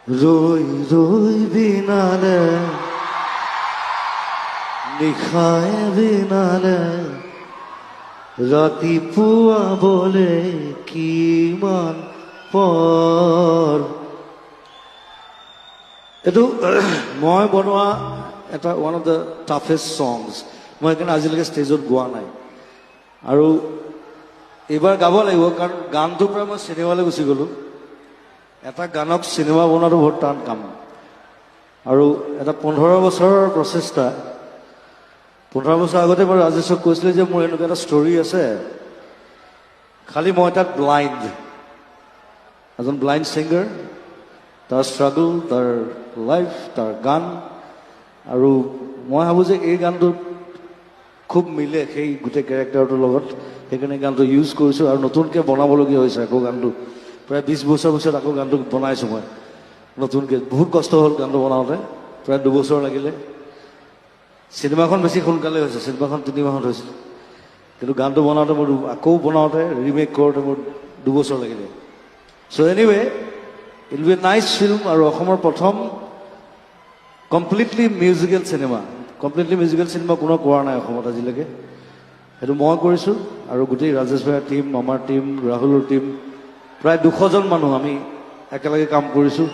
ৰৈ ৰৈ বিনালে নিশাই বিনালে ৰাতিপুৱাবলে কিমান পৰ। এইটো মই বনোৱা এটা one of the toughest songs. মই সেইকাৰণে আজিলৈকে ষ্টেজত গোৱা নাই আৰু এইবাৰ গাব লাগিব, কাৰণ গানটোৰ পৰা মই চিনেমালৈ গুচি গ'লোঁ। এটা গানক চিনেমা বনোৱাটো বহুত টান কাম আৰু এটা 15 বছৰৰ প্ৰচেষ্টা। 15 বছৰ আগতে মই ৰাজেশক কৈছিলোঁ যে মোৰ এনেকুৱা এটা ষ্টৰী আছে, খালি মই তাত ব্লাইণ্ড, এজন ব্লাইণ্ড ছিংগাৰ, তাৰ ষ্ট্ৰাগল, তাৰ লাইফ, তাৰ গান, আৰু মই ভাবোঁ যে এই গানটোত খুব মিলে সেই গোটেই কেৰেক্টাৰটোৰ লগত। সেইকাৰণে গানটো ইউজ কৰিছোঁ আৰু নতুনকৈ বনাবলগীয়া হৈছে আকৌ গানটো। প্ৰায় 20 বছৰ পিছত আকৌ গানটো বনাইছোঁ মই নতুনকৈ। বহুত কষ্ট হ'ল গানটো বনাওঁতে, প্ৰায় 2 বছৰ লাগিলে। চিনেমাখন বেছি সোনকালে হৈছে, চিনেমাখন 3 মাহত হৈছিল, কিন্তু গানটো বনাওঁতে মোৰ আকৌ বনাওঁতে ৰিমেক কৰোঁতে মোৰ 2 বছৰ লাগিলে। So' anyway it be a nice film আৰু অসমৰ প্ৰথম completely musical cinema. Completely musical cinema কোনো কৰা নাই অসমত আজিলৈকে, সেইটো মই কৰিছোঁ আৰু গোটেই ৰাজেশ ভাইৰ টীম, আমাৰ টীম, ৰাহুলৰ টীম, প্ৰায় 200জন মানুহ আমি একেলগে কাম কৰিছোঁ।